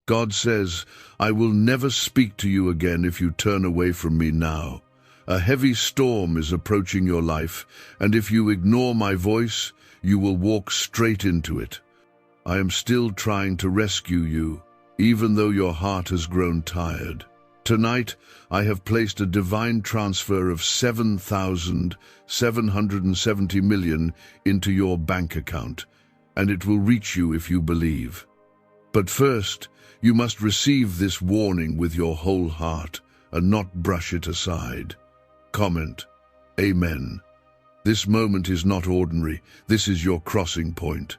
God says, "I will never speak to you again if you turn away from me now." A heavy storm is approaching your life, and if you ignore my voice, you will walk straight into it. I am still trying to rescue you, even though your heart has grown tired. Tonight, I have placed a divine transfer of 7,770 million into your bank account, and it will reach you if you believe. But first, you must receive this warning with your whole heart and not brush it aside. Comment, Amen. This moment is not ordinary. This is your crossing point.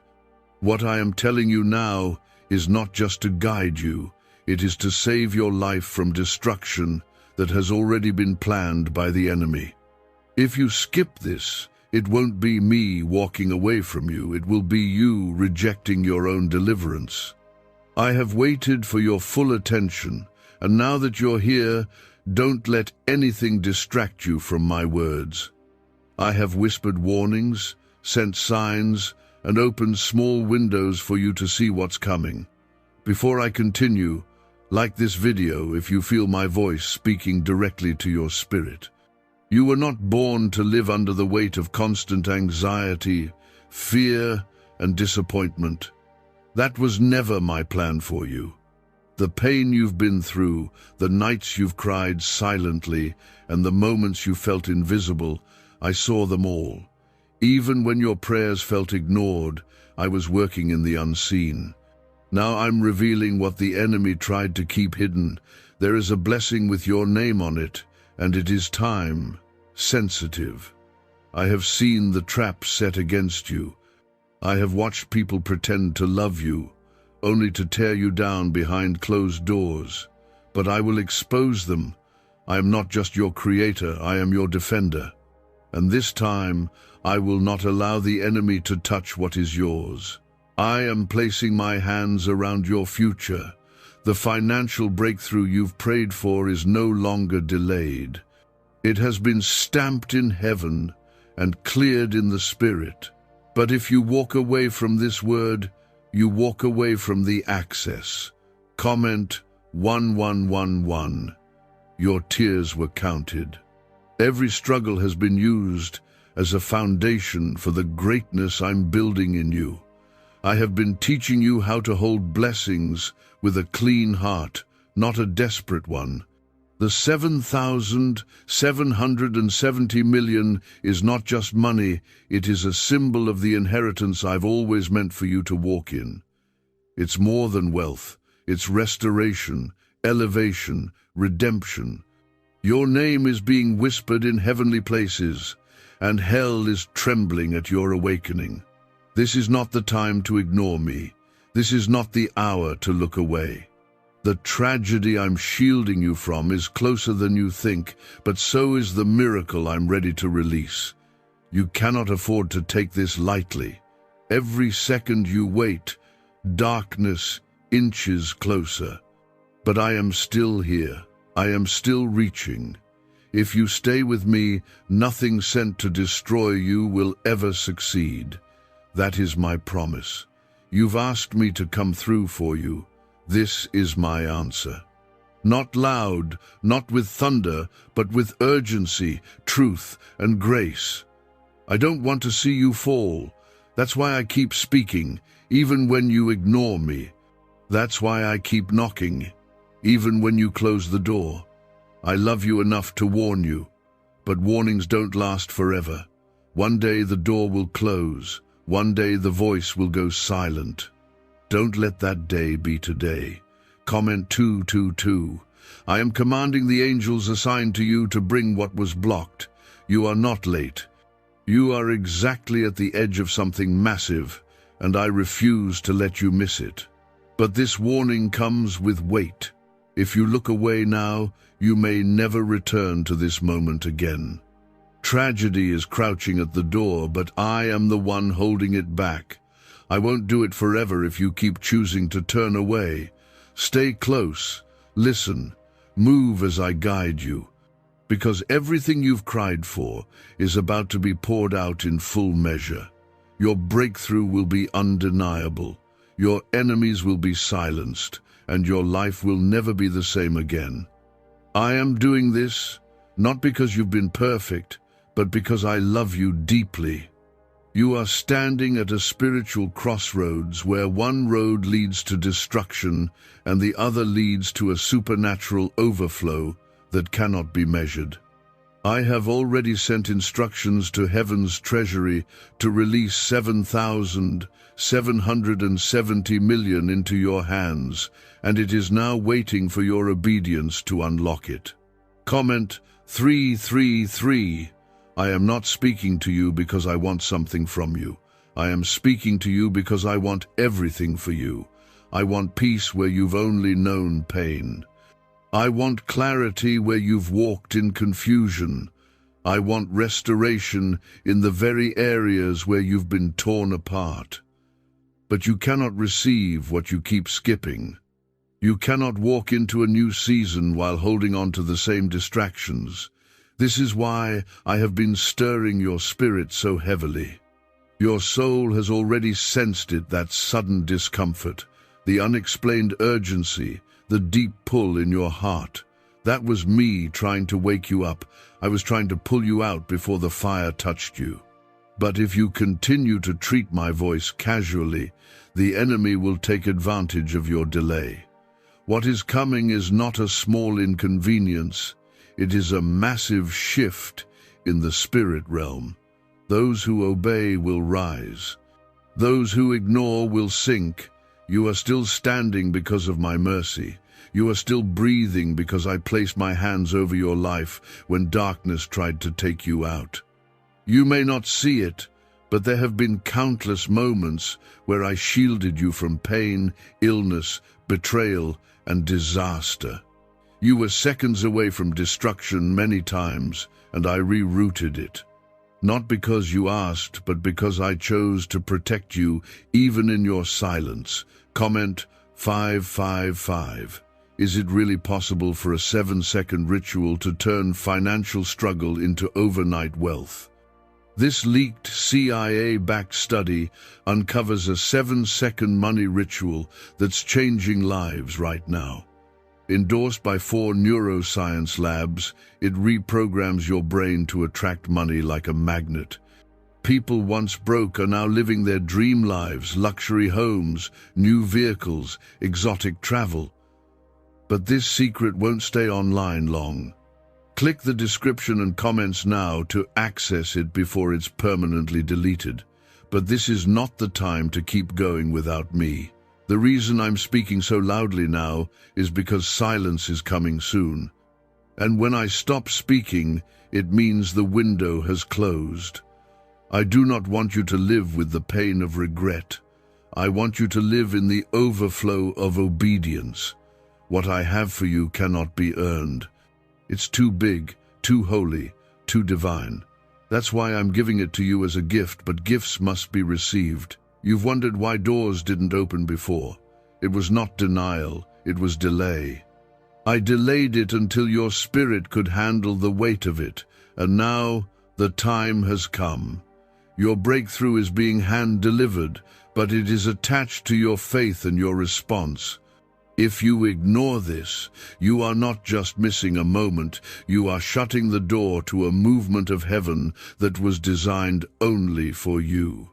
What I am telling you now is not just to guide you. It is to save your life from destruction that has already been planned by the enemy. If you skip this, it won't be me walking away from you. It will be you rejecting your own deliverance. I have waited for your full attention, and now that you're here, don't let anything distract you from my words. I have whispered warnings, sent signs, and opened small windows for you to see what's coming. Before I continue, like this video if you feel my voice speaking directly to your spirit. You were not born to live under the weight of constant anxiety, fear, and disappointment. That was never my plan for you. The pain you've been through, the nights you've cried silently, and the moments you felt invisible, I saw them all. Even when your prayers felt ignored, I was working in the unseen. Now I'm revealing what the enemy tried to keep hidden. There is a blessing with your name on it, and it is time sensitive. I have seen the traps set against you. I have watched people pretend to love you, only to tear you down behind closed doors. But I will expose them. I am not just your creator, I am your defender. And this time, I will not allow the enemy to touch what is yours. I am placing my hands around your future. The financial breakthrough you've prayed for is no longer delayed. It has been stamped in heaven and cleared in the spirit. But if you walk away from this word, you walk away from the access. Comment 1111. Your tears were counted. Every struggle has been used as a foundation for the greatness I'm building in you. I have been teaching you how to hold blessings with a clean heart, not a desperate one. The 7,770 million is not just money, it is a symbol of the inheritance I've always meant for you to walk in. It's more than wealth, it's restoration, elevation, redemption. Your name is being whispered in heavenly places, and hell is trembling at your awakening. This is not the time to ignore me. This is not the hour to look away. The tragedy I'm shielding you from is closer than you think, but so is the miracle I'm ready to release. You cannot afford to take this lightly. Every second you wait, darkness inches closer. But I am still here. I am still reaching. If you stay with me, nothing sent to destroy you will ever succeed. That is my promise. You've asked me to come through for you. This is my answer. Not loud, not with thunder, but with urgency, truth, and grace. I don't want to see you fall. That's why I keep speaking, even when you ignore me. That's why I keep knocking, even when you close the door. I love you enough to warn you, but warnings don't last forever. One day the door will close. One day the voice will go silent. Don't let that day be today. Comment 222. I am commanding the angels assigned to you to bring what was blocked. You are not late. You are exactly at the edge of something massive, and I refuse to let you miss it. But this warning comes with weight. If you look away now, you may never return to this moment again. Tragedy is crouching at the door, but I am the one holding it back. I won't do it forever if you keep choosing to turn away. Stay close, listen, move as I guide you. Because everything you've cried for is about to be poured out in full measure. Your breakthrough will be undeniable. Your enemies will be silenced, and your life will never be the same again. I am doing this not because you've been perfect, but because I love you deeply. You are standing at a spiritual crossroads where one road leads to destruction and the other leads to a supernatural overflow that cannot be measured. I have already sent instructions to heaven's treasury to release 7,770 million into your hands, and it is now waiting for your obedience to unlock it. Comment 333. I am not speaking to you because I want something from you. I am speaking to you because I want everything for you. I want peace where you've only known pain. I want clarity where you've walked in confusion. I want restoration in the very areas where you've been torn apart. But you cannot receive what you keep skipping. You cannot walk into a new season while holding on to the same distractions. This is why I have been stirring your spirit so heavily. Your soul has already sensed it, that sudden discomfort, the unexplained urgency, the deep pull in your heart. That was me trying to wake you up. I was trying to pull you out before the fire touched you. But if you continue to treat my voice casually, the enemy will take advantage of your delay. What is coming is not a small inconvenience. It is a massive shift in the spirit realm. Those who obey will rise. Those who ignore will sink. You are still standing because of my mercy. You are still breathing because I placed my hands over your life when darkness tried to take you out. You may not see it, but there have been countless moments where I shielded you from pain, illness, betrayal, and disaster. You were seconds away from destruction many times, and I rerouted it. Not because you asked, but because I chose to protect you even in your silence. Comment 555. Is it really possible for a 7-second ritual to turn financial struggle into overnight wealth? This leaked CIA-backed study uncovers a 7-second money ritual that's changing lives right now. Endorsed by 4 neuroscience labs, it reprograms your brain to attract money like a magnet. People once broke are now living their dream lives, luxury homes, new vehicles, exotic travel. But this secret won't stay online long. Click the description and comments now to access it before it's permanently deleted. But this is not the time to keep going without me. The reason I'm speaking so loudly now is because silence is coming soon. And when I stop speaking, it means the window has closed. I do not want you to live with the pain of regret. I want you to live in the overflow of obedience. What I have for you cannot be earned. It's too big, too holy, too divine. That's why I'm giving it to you as a gift, but gifts must be received. You've wondered why doors didn't open before. It was not denial, it was delay. I delayed it until your spirit could handle the weight of it, and now the time has come. Your breakthrough is being hand-delivered, but it is attached to your faith and your response. If you ignore this, you are not just missing a moment, you are shutting the door to a movement of heaven that was designed only for you.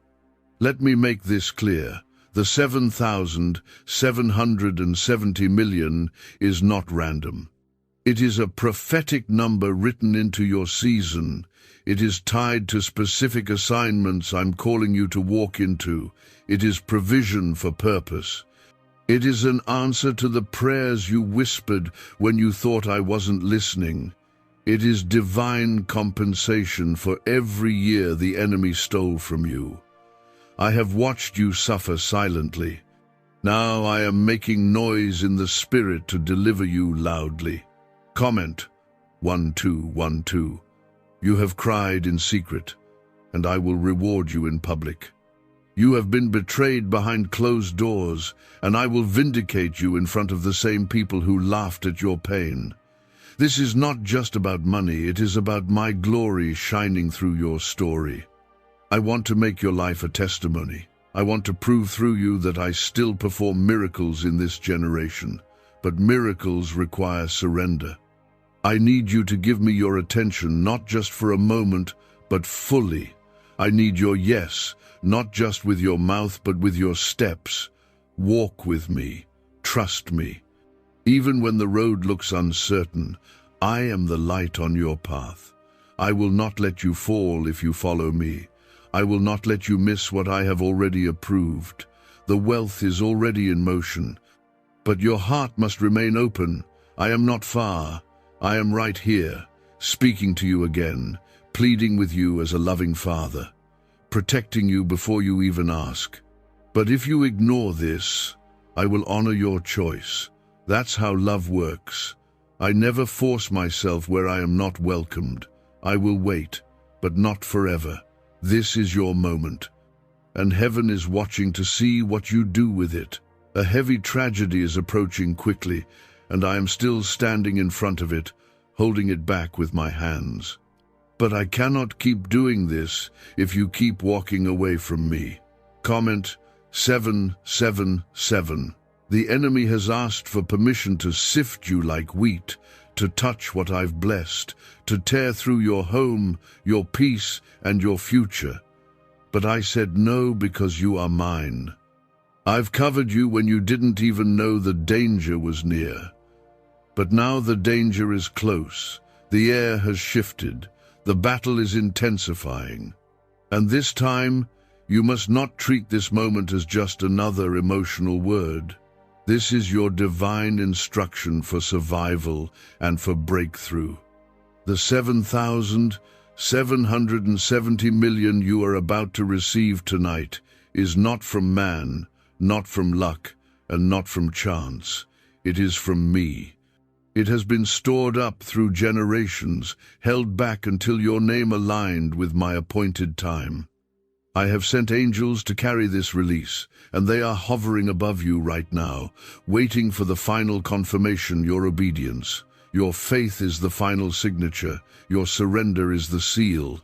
Let me make this clear. The 7,770 million is not random. It is a prophetic number written into your season. It is tied to specific assignments I'm calling you to walk into. It is provision for purpose. It is an answer to the prayers you whispered when you thought I wasn't listening. It is divine compensation for every year the enemy stole from you. I have watched you suffer silently. Now I am making noise in the spirit to deliver you loudly. Comment 1212. You have cried in secret, and I will reward you in public. You have been betrayed behind closed doors, and I will vindicate you in front of the same people who laughed at your pain. This is not just about money, it is about my glory shining through your story. I want to make your life a testimony. I want to prove through you that I still perform miracles in this generation, but miracles require surrender. I need you to give me your attention, not just for a moment, but fully. I need your yes, not just with your mouth, but with your steps. Walk with me. Trust me. Even when the road looks uncertain, I am the light on your path. I will not let you fall if you follow me. I will not let you miss what I have already approved. The wealth is already in motion. But your heart must remain open. I am not far. I am right here, speaking to you again, pleading with you as a loving father, protecting you before you even ask. But if you ignore this, I will honor your choice. That's how love works. I never force myself where I am not welcomed. I will wait, but not forever. This is your moment, and heaven is watching to see what you do with it. A heavy tragedy is approaching quickly, and I am still standing in front of it, holding it back with my hands. But I cannot keep doing this if you keep walking away from me. Comment 777. The enemy has asked for permission to sift you like wheat, to touch what I've blessed, to tear through your home, your peace, and your future. But I said no, because you are mine. I've covered you when you didn't even know the danger was near. But now the danger is close. The air has shifted. The battle is intensifying. And this time, you must not treat this moment as just another emotional word. This is your divine instruction for survival and for breakthrough. The 7,770 million you are about to receive tonight is not from man, not from luck, and not from chance. It is from me. It has been stored up through generations, held back until your name aligned with my appointed time. I have sent angels to carry this release, and they are hovering above you right now, waiting for the final confirmation, your obedience. Your faith is the final signature. Your surrender is the seal.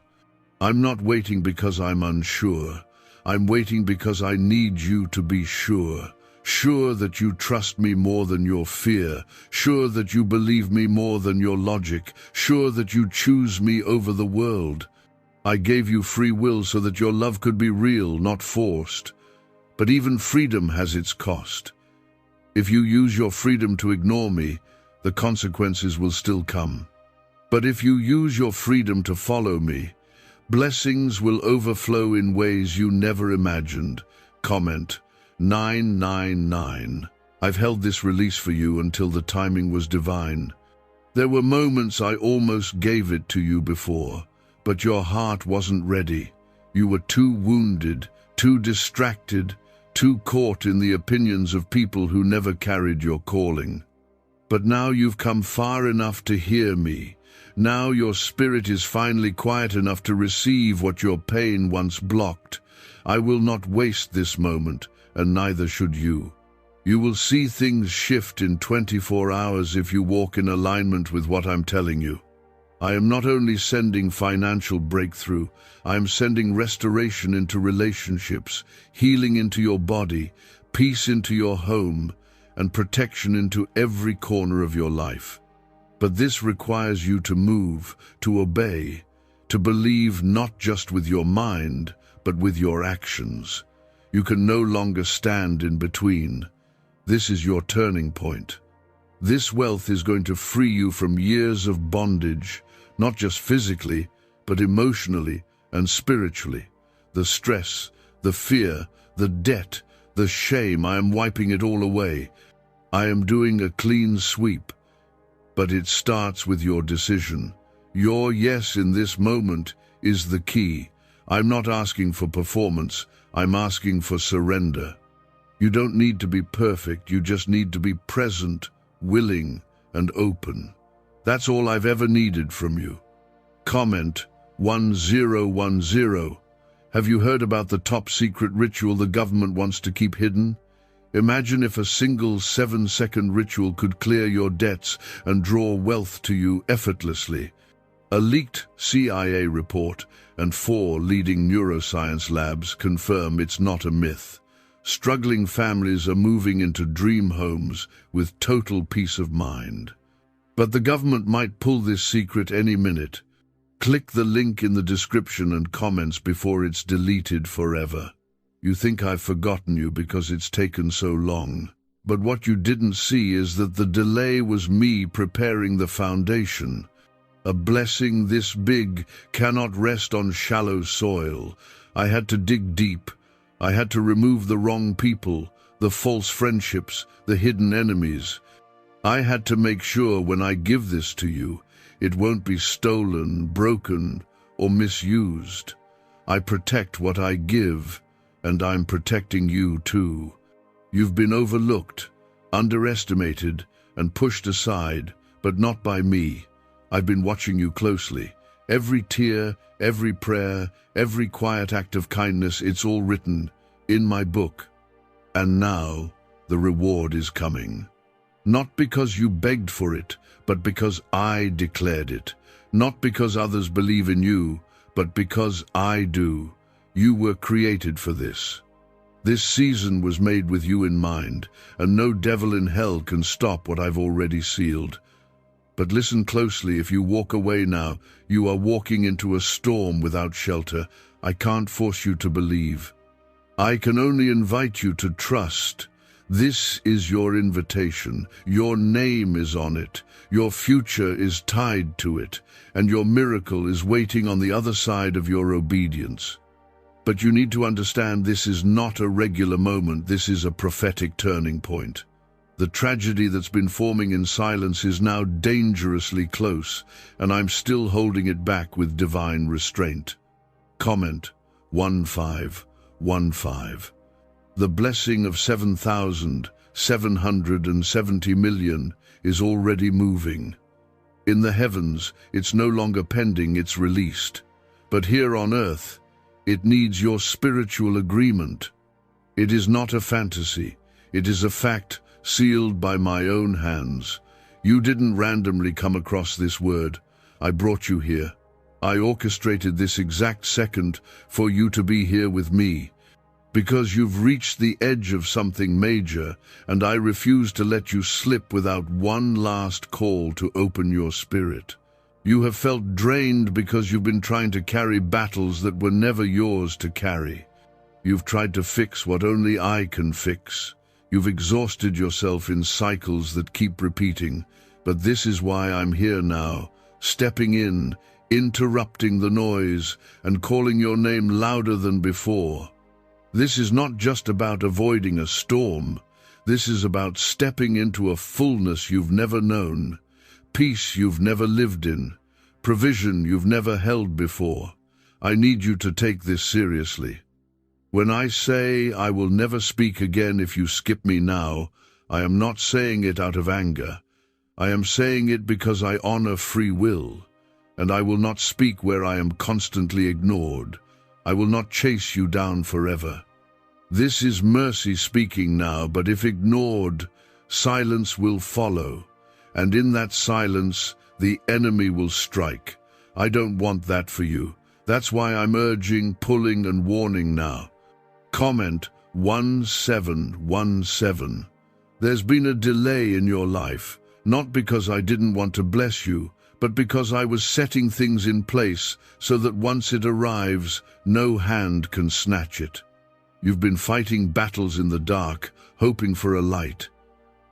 I'm not waiting because I'm unsure. I'm waiting because I need you to be sure. Sure that you trust me more than your fear. Sure that you believe me more than your logic. Sure that you choose me over the world. I gave you free will so that your love could be real, not forced. But even freedom has its cost. If you use your freedom to ignore me, the consequences will still come. But if you use your freedom to follow me, blessings will overflow in ways you never imagined. Comment 999. I've held this release for you until the timing was divine. There were moments I almost gave it to you before, but your heart wasn't ready. You were too wounded, too distracted, too caught in the opinions of people who never carried your calling. But now you've come far enough to hear me. Now your spirit is finally quiet enough to receive what your pain once blocked. I will not waste this moment, and neither should you. You will see things shift in 24 hours if you walk in alignment with what I'm telling you. I am not only sending financial breakthrough, I am sending restoration into relationships, healing into your body, peace into your home, and protection into every corner of your life. But this requires you to move, to obey, to believe not just with your mind, but with your actions. You can no longer stand in between. This is your turning point. This wealth is going to free you from years of bondage, not just physically, but emotionally and spiritually. The stress, the fear, the debt, the shame, I am wiping it all away. I am doing a clean sweep. But it starts with your decision. Your yes in this moment is the key. I'm not asking for performance, I'm asking for surrender. You don't need to be perfect, you just need to be present, willing, and open. That's all I've ever needed from you. Comment 1010. Have you heard about the top secret ritual the government wants to keep hidden? Imagine if a single 7-second ritual could clear your debts and draw wealth to you effortlessly. A leaked CIA report and 4 leading neuroscience labs confirm it's not a myth. Struggling families are moving into dream homes with total peace of mind. But the government might pull this secret any minute. Click the link in the description and comments before it's deleted forever. You think I've forgotten you because it's taken so long. But what you didn't see is that the delay was me preparing the foundation. A blessing this big cannot rest on shallow soil. I had to dig deep. I had to remove the wrong people, the false friendships, the hidden enemies. I had to make sure when I give this to you, it won't be stolen, broken, or misused. I protect what I give, and I'm protecting you too. You've been overlooked, underestimated, and pushed aside, but not by me. I've been watching you closely. Every tear, every prayer, every quiet act of kindness, it's all written in my book. And now, the reward is coming. Not because you begged for it, but because I declared it. Not because others believe in you, but because I do. You were created for this. This season was made with you in mind, and no devil in hell can stop what I've already sealed. But listen closely, if you walk away now, you are walking into a storm without shelter. I can't force you to believe. I can only invite you to trust. This is your invitation. Your name is on it. Your future is tied to it, and your miracle is waiting on the other side of your obedience. But you need to understand this is not a regular moment. This is a prophetic turning point. The tragedy that's been forming in silence is now dangerously close, and I'm still holding it back with divine restraint. Comment 1515. The blessing of 7,770 million is already moving. In the heavens, it's no longer pending, it's released. But here on earth, it needs your spiritual agreement. It is not a fantasy. It is a fact sealed by my own hands. You didn't randomly come across this word. I brought you here. I orchestrated this exact second for you to be here with me. Because you've reached the edge of something major, and I refuse to let you slip without one last call to open your spirit. You have felt drained because you've been trying to carry battles that were never yours to carry. You've tried to fix what only I can fix. You've exhausted yourself in cycles that keep repeating. But this is why I'm here now, stepping in, interrupting the noise, and calling your name louder than before. This is not just about avoiding a storm. This is about stepping into a fullness you've never known, peace you've never lived in, provision you've never held before. I need you to take this seriously. When I say I will never speak again if you skip me now, I am not saying it out of anger. I am saying it because I honor free will, and I will not speak where I am constantly ignored. I will not chase you down forever. This is mercy speaking now, but if ignored, silence will follow, and in that silence, the enemy will strike. I don't want that for you. That's why I'm urging, pulling, and warning now. Comment 1717. There's been a delay in your life, not because I didn't want to bless you, but because I was setting things in place so that once it arrives, no hand can snatch it. You've been fighting battles in the dark, hoping for a light.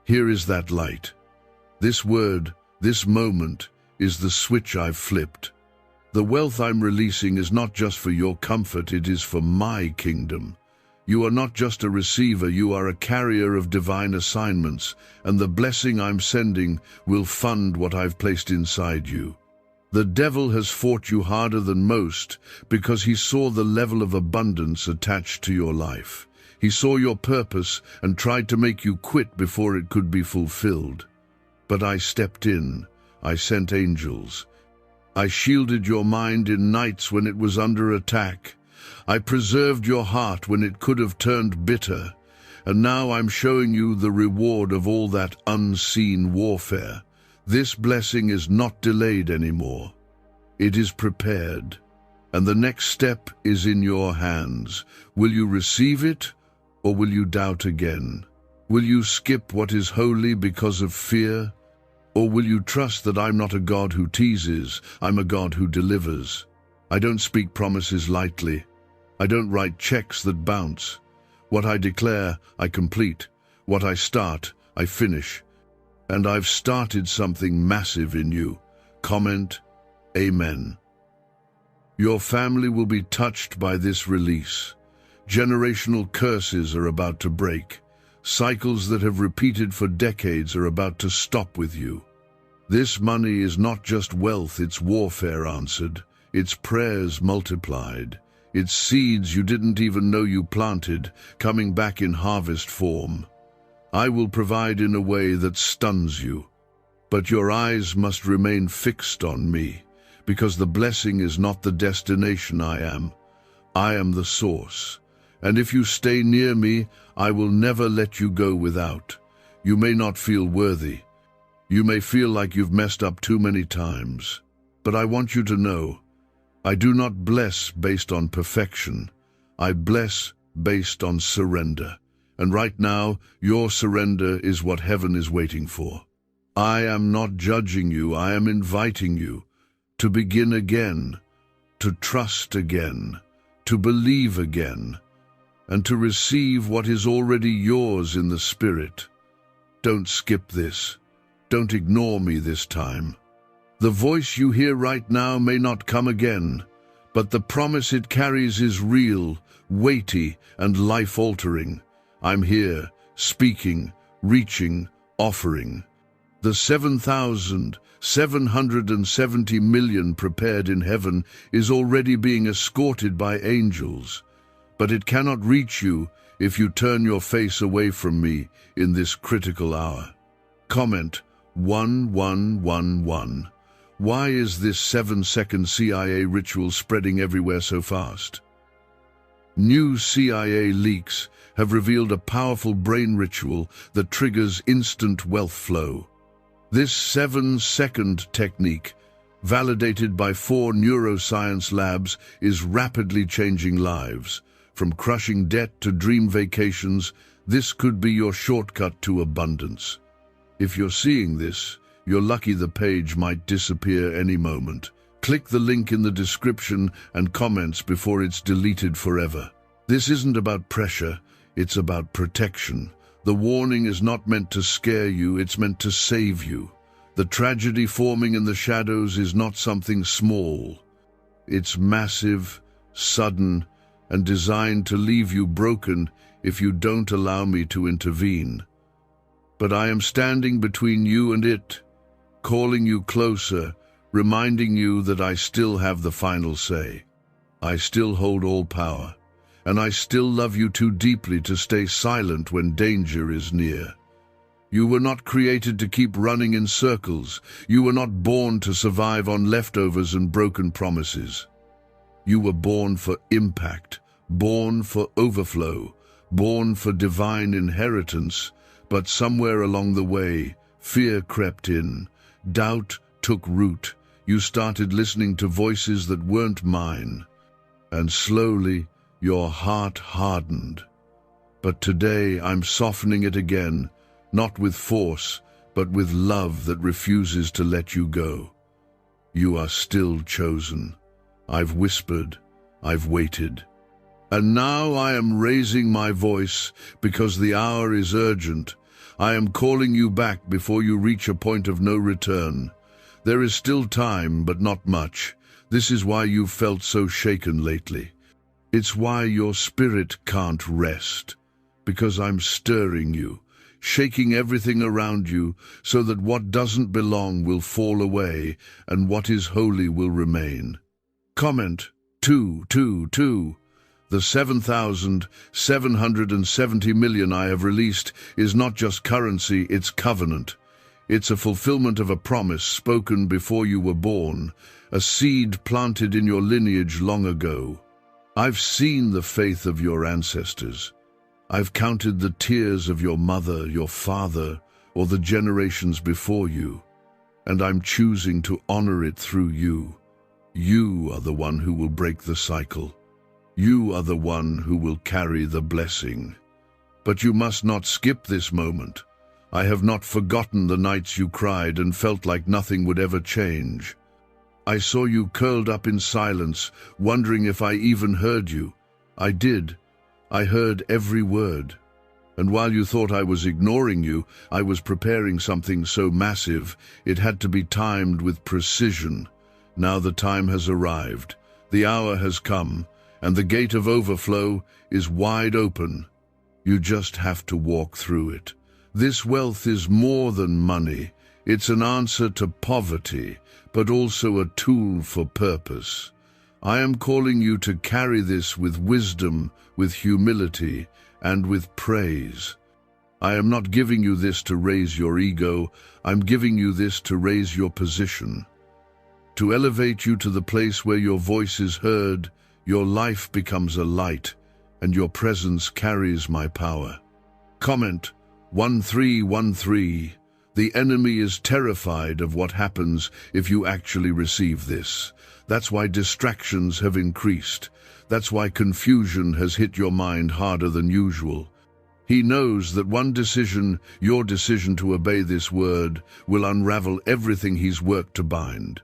Here is that light. This word, this moment, is the switch I've flipped. The wealth I'm releasing is not just for your comfort, it is for my kingdom. You are not just a receiver, you are a carrier of divine assignments, and the blessing I'm sending will fund what I've placed inside you. The devil has fought you harder than most because he saw the level of abundance attached to your life. He saw your purpose and tried to make you quit before it could be fulfilled. But I stepped in. I sent angels. I shielded your mind in nights when it was under attack. I preserved your heart when it could have turned bitter. And now I'm showing you the reward of all that unseen warfare. This blessing is not delayed anymore. It is prepared. And the next step is in your hands. Will you receive it, or will you doubt again? Will you skip what is holy because of fear? Or will you trust that I'm not a God who teases, I'm a God who delivers? I don't speak promises lightly. I don't write checks that bounce. What I declare, I complete. What I start, I finish. And I've started something massive in you. Comment, Amen. Your family will be touched by this release. Generational curses are about to break. Cycles that have repeated for decades are about to stop with you. This money is not just wealth, it's warfare answered. It's prayers multiplied. It's seeds you didn't even know you planted, coming back in harvest form. I will provide in a way that stuns you. But your eyes must remain fixed on me, because the blessing is not the destination I am. I am the source. And if you stay near me, I will never let you go without. You may not feel worthy. You may feel like you've messed up too many times. But I want you to know, I do not bless based on perfection. I bless based on surrender. And right now, your surrender is what heaven is waiting for. I am not judging you, I am inviting you to begin again, to trust again, to believe again, and to receive what is already yours in the Spirit. Don't skip this. Don't ignore me this time. The voice you hear right now may not come again, but the promise it carries is real, weighty, and life-altering. I'm here, speaking, reaching, offering. The 7,770 million prepared in heaven is already being escorted by angels, but it cannot reach you if you turn your face away from me in this critical hour. Comment 1111. Why is this 7-second CIA ritual spreading everywhere so fast? New CIA leaks have revealed a powerful brain ritual that triggers instant wealth flow. This 7-second technique, validated by 4 neuroscience labs, is rapidly changing lives. From crushing debt to dream vacations, this could be your shortcut to abundance. If you're seeing this, you're lucky the page might disappear any moment. Click the link in the description and comments before it's deleted forever. This isn't about pressure, it's about protection. The warning is not meant to scare you, it's meant to save you. The tragedy forming in the shadows is not something small. It's massive, sudden, and designed to leave you broken if you don't allow me to intervene. But I am standing between you and it, calling you closer, reminding you that I still have the final say. I still hold all power, and I still love you too deeply to stay silent when danger is near. You were not created to keep running in circles. You were not born to survive on leftovers and broken promises. You were born for impact, born for overflow, born for divine inheritance, but somewhere along the way, fear crept in, doubt took root, you started listening to voices that weren't mine, and slowly your heart hardened. But today I'm softening it again, not with force, but with love that refuses to let you go. You are still chosen. I've whispered, I've waited. And now I am raising my voice because the hour is urgent. I am calling you back before you reach a point of no return. There is still time, but not much. This is why you've felt so shaken lately. It's why your spirit can't rest. Because I'm stirring you, shaking everything around you so that what doesn't belong will fall away and what is holy will remain. Comment 222. The 7,770 million I have released is not just currency, it's covenant. It's a fulfillment of a promise spoken before you were born, a seed planted in your lineage long ago. I've seen the faith of your ancestors. I've counted the tears of your mother, your father, or the generations before you, and I'm choosing to honor it through you. You are the one who will break the cycle. You are the one who will carry the blessing. But you must not skip this moment. I have not forgotten the nights you cried and felt like nothing would ever change. I saw you curled up in silence, wondering if I even heard you. I did. I heard every word. And while you thought I was ignoring you, I was preparing something so massive, it had to be timed with precision. Now the time has arrived. The hour has come, and the gate of overflow is wide open. You just have to walk through it. This wealth is more than money. It's an answer to poverty, but also a tool for purpose. I am calling you to carry this with wisdom, with humility, and with praise. I am not giving you this to raise your ego. I'm giving you this to raise your position, to elevate you to the place where your voice is heard, your life becomes a light, and your presence carries my power. Comment 1313. The enemy is terrified of what happens if you actually receive this. That's why distractions have increased. That's why confusion has hit your mind harder than usual. He knows that one decision, your decision to obey this word, will unravel everything he's worked to bind.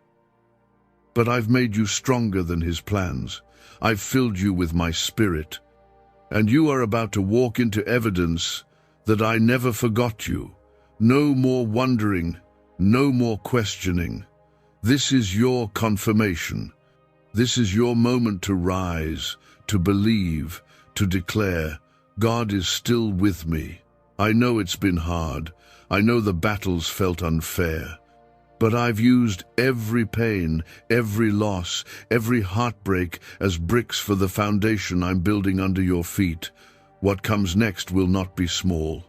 But I've made you stronger than his plans. I've filled you with my spirit. And you are about to walk into evidence that I never forgot you. No more wondering, no more questioning. This is your confirmation. This is your moment to rise, to believe, to declare, God is still with me. I know it's been hard. I know the battles felt unfair. But I've used every pain, every loss, every heartbreak as bricks for the foundation I'm building under your feet. What comes next will not be small.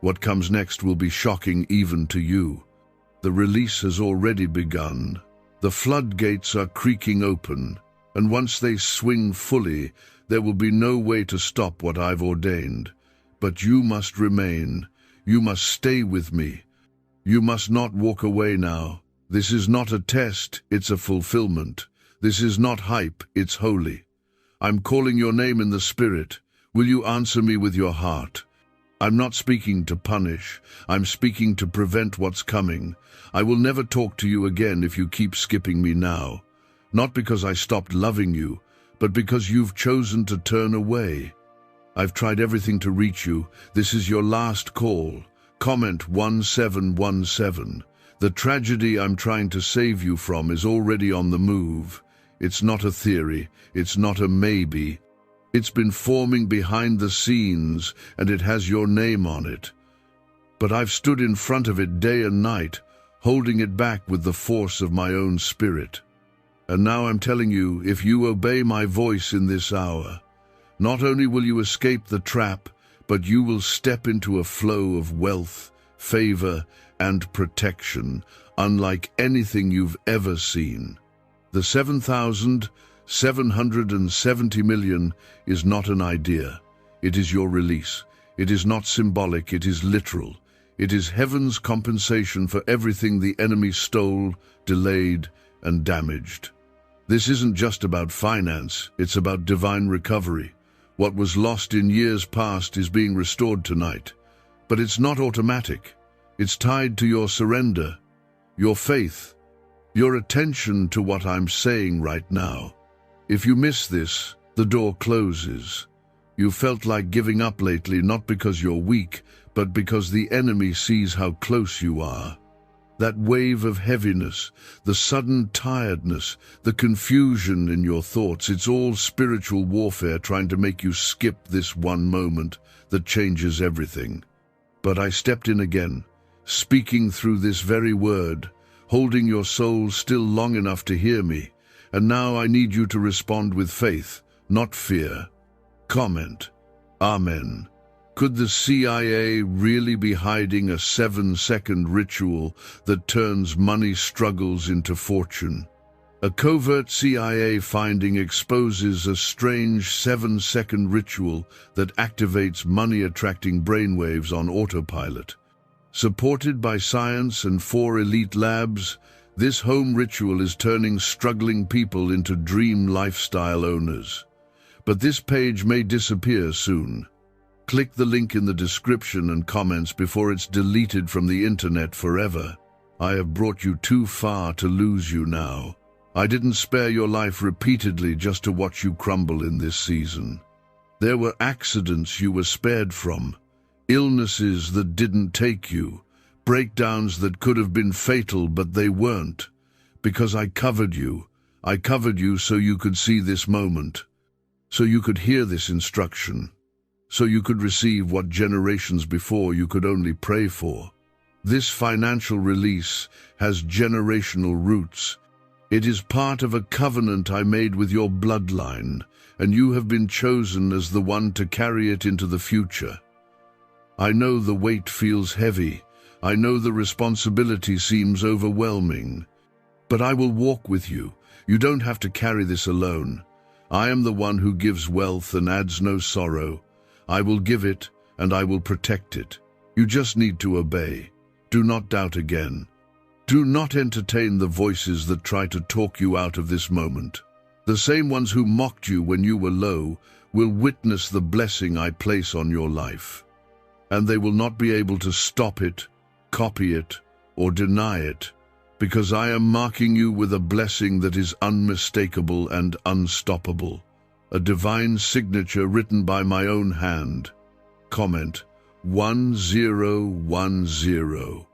What comes next will be shocking even to you. The release has already begun. The floodgates are creaking open, and once they swing fully, there will be no way to stop what I've ordained. But you must remain. You must stay with me. You must not walk away now. This is not a test, it's a fulfillment. This is not hype, it's holy. I'm calling your name in the spirit. Will you answer me with your heart? I'm not speaking to punish. I'm speaking to prevent what's coming. I will never talk to you again if you keep skipping me now. Not because I stopped loving you, but because you've chosen to turn away. I've tried everything to reach you. This is your last call. Comment 1717. The tragedy I'm trying to save you from is already on the move. It's not a theory. It's not a maybe. It's been forming behind the scenes, and it has your name on it. But I've stood in front of it day and night, holding it back with the force of my own spirit. And now I'm telling you, if you obey my voice in this hour, not only will you escape the trap, but you will step into a flow of wealth, favor, and protection, unlike anything you've ever seen. The 7,770 million is not an idea. It is your release. It is not symbolic, it is literal. It is heaven's compensation for everything the enemy stole, delayed, and damaged. This isn't just about finance, it's about divine recovery. What was lost in years past is being restored tonight. But it's not automatic. It's tied to your surrender, your faith, your attention to what I'm saying right now. If you miss this, the door closes. You felt like giving up lately, not because you're weak, but because the enemy sees how close you are. That wave of heaviness, the sudden tiredness, the confusion in your thoughts, it's all spiritual warfare trying to make you skip this one moment that changes everything. But I stepped in again, speaking through this very word, holding your soul still long enough to hear me, and now I need you to respond with faith, not fear. Comment. Amen. Could the CIA really be hiding a 7-second ritual that turns money struggles into fortune? A covert CIA finding exposes a strange 7-second ritual that activates money-attracting brainwaves on autopilot. Supported by science and 4 elite labs, This home ritual is turning struggling people into dream lifestyle owners. But this page may disappear soon. Click the link in the description and comments before it's deleted from the internet forever. I have brought you too far to lose you now. I didn't spare your life repeatedly just to watch you crumble in this season. There were accidents you were spared from, illnesses that didn't take you, breakdowns that could have been fatal but they weren't. Because I covered you. I covered you so you could see this moment, so you could hear this instruction, so you could receive what generations before you could only pray for. This financial release has generational roots. It is part of a covenant I made with your bloodline, and you have been chosen as the one to carry it into the future. I know the weight feels heavy. I know the responsibility seems overwhelming. But I will walk with you. You don't have to carry this alone. I am the one who gives wealth and adds no sorrow. I will give it, and I will protect it. You just need to obey. Do not doubt again. Do not entertain the voices that try to talk you out of this moment. The same ones who mocked you when you were low will witness the blessing I place on your life. And they will not be able to stop it, copy it, or deny it, because I am marking you with a blessing that is unmistakable and unstoppable. A divine signature written by my own hand. Comment 1010.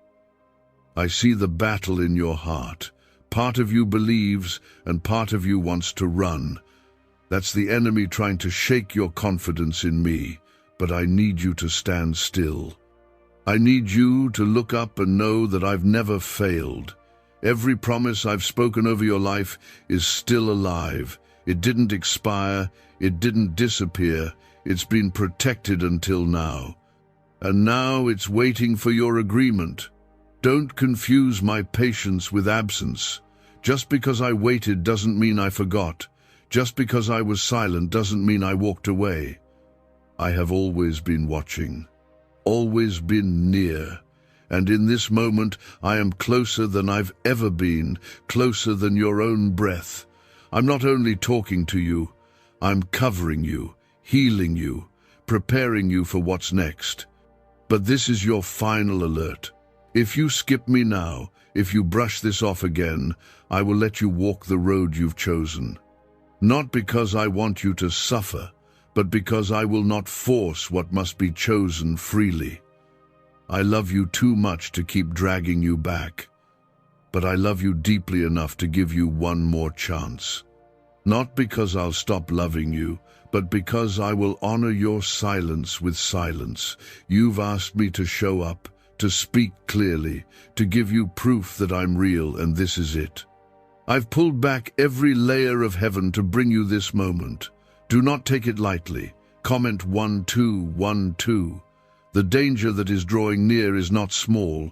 I see the battle in your heart. Part of you believes and part of you wants to run. That's the enemy trying to shake your confidence in me, but I need you to stand still. I need you to look up and know that I've never failed. Every promise I've spoken over your life is still alive. It didn't expire, it didn't disappear, it's been protected until now. And now it's waiting for your agreement. Don't confuse my patience with absence. Just because I waited doesn't mean I forgot. Just because I was silent doesn't mean I walked away. I have always been watching, always been near. And in this moment, I am closer than I've ever been, closer than your own breath. I'm not only talking to you, I'm covering you, healing you, preparing you for what's next. But this is your final alert. If you skip me now, if you brush this off again, I will let you walk the road you've chosen. Not because I want you to suffer, but because I will not force what must be chosen freely. I love you too much to keep dragging you back, but I love you deeply enough to give you one more chance. Not because I'll stop loving you, but because I will honor your silence with silence. You've asked me to show up, to speak clearly, to give you proof that I'm real, and this is it. I've pulled back every layer of heaven to bring you this moment. Do not take it lightly. Comment 1212. The danger that is drawing near is not small.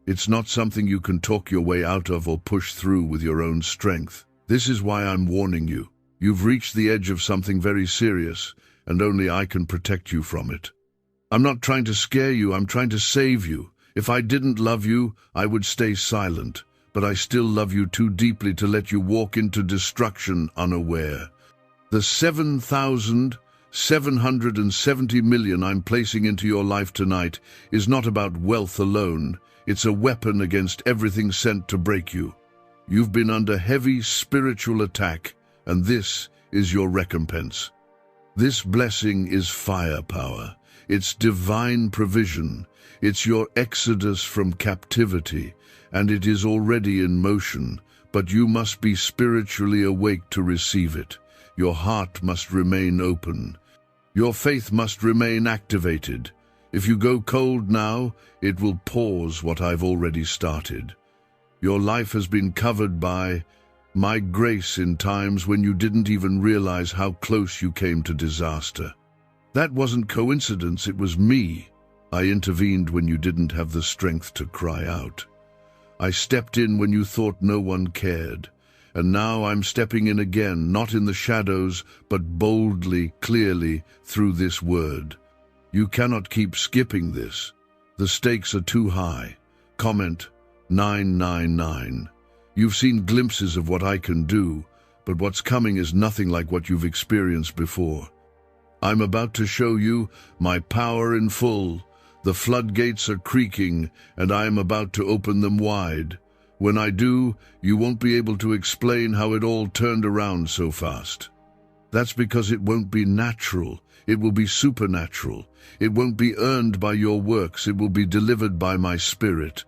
It's not something you can talk your way out of or push through with your own strength. This is why I'm warning you. You've reached the edge of something very serious, and only I can protect you from it. I'm not trying to scare you, I'm trying to save you. If I didn't love you, I would stay silent, but I still love you too deeply to let you walk into destruction unaware. The 7,770 million I'm placing into your life tonight is not about wealth alone. It's a weapon against everything sent to break you. You've been under heavy spiritual attack, and this is your recompense. This blessing is firepower. It's divine provision. It's your exodus from captivity, and it is already in motion, but you must be spiritually awake to receive it. Your heart must remain open. Your faith must remain activated. If you go cold now, it will pause what I've already started. Your life has been covered by my grace in times when you didn't even realize how close you came to disaster. That wasn't coincidence, it was me. I intervened when you didn't have the strength to cry out. I stepped in when you thought no one cared. And now I'm stepping in again, not in the shadows, but boldly, clearly, through this word. You cannot keep skipping this. The stakes are too high. Comment 999. You've seen glimpses of what I can do, but what's coming is nothing like what you've experienced before. I'm about to show you my power in full. The floodgates are creaking, and I am about to open them wide. When I do, you won't be able to explain how it all turned around so fast. That's because it won't be natural. It will be supernatural. It won't be earned by your works. It will be delivered by my Spirit.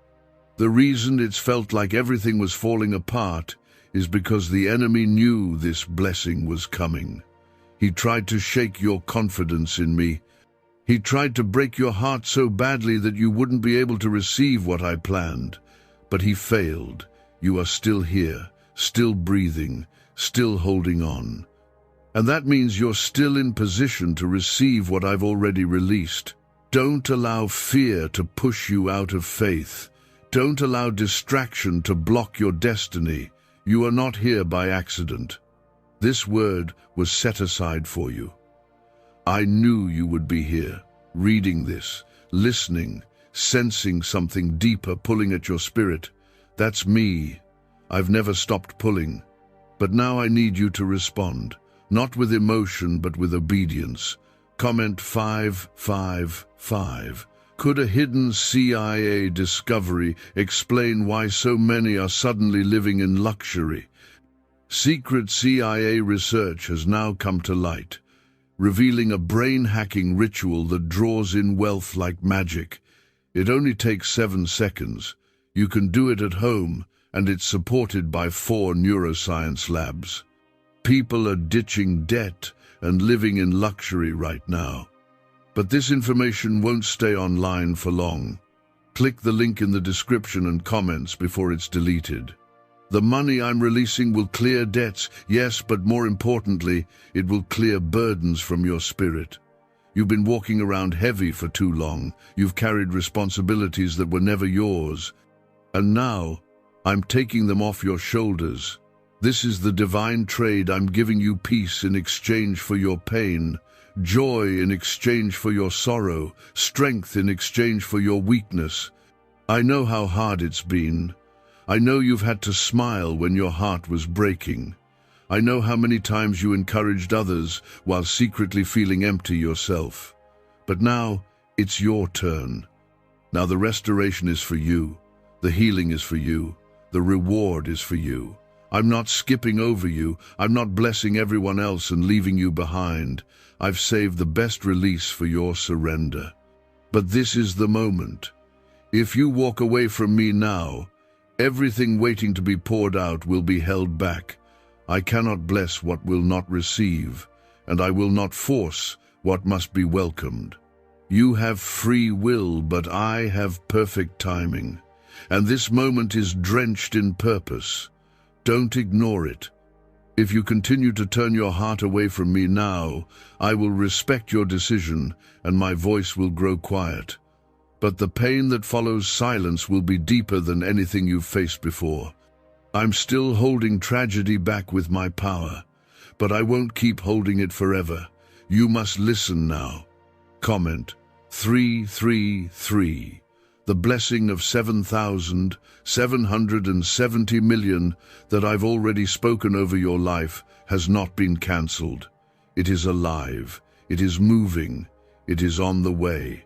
The reason it's felt like everything was falling apart is because the enemy knew this blessing was coming. He tried to shake your confidence in me. He tried to break your heart so badly that you wouldn't be able to receive what I planned. But he failed. You are still here, still breathing, still holding on. And that means you're still in position to receive what I've already released. Don't allow fear to push you out of faith. Don't allow distraction to block your destiny. You are not here by accident. This word was set aside for you. I knew you would be here, reading this, listening, sensing something deeper pulling at your spirit. That's me. I've never stopped pulling. But now I need you to respond, not with emotion but with obedience. Comment 555. Could a hidden CIA discovery explain why so many are suddenly living in luxury? Secret CIA research has now come to light, revealing a brain-hacking ritual that draws in wealth like magic. It only takes 7 seconds. You can do it at home, and it's supported by 4 neuroscience labs. People are ditching debt and living in luxury right now. But this information won't stay online for long. Click the link in the description and comments before it's deleted. The money I'm releasing will clear debts, yes, but more importantly, it will clear burdens from your spirit. You've been walking around heavy for too long. You've carried responsibilities that were never yours. And now, I'm taking them off your shoulders. This is the divine trade. I'm giving you peace in exchange for your pain, joy in exchange for your sorrow, strength in exchange for your weakness. I know how hard it's been. I know you've had to smile when your heart was breaking. I know how many times you encouraged others while secretly feeling empty yourself. But now, it's your turn. Now the restoration is for you. The healing is for you. The reward is for you. I'm not skipping over you. I'm not blessing everyone else and leaving you behind. I've saved the best release for your surrender. But this is the moment. If you walk away from me now, everything waiting to be poured out will be held back. I cannot bless what will not receive, and I will not force what must be welcomed. You have free will, but I have perfect timing, and this moment is drenched in purpose. Don't ignore it. If you continue to turn your heart away from me now, I will respect your decision, and my voice will grow quiet. But the pain that follows silence will be deeper than anything you've faced before. I'm still holding tragedy back with my power, but I won't keep holding it forever. You must listen now. Comment 333. The blessing of 7,770 million that I've already spoken over your life has not been cancelled. It is alive. It is moving. It is on the way.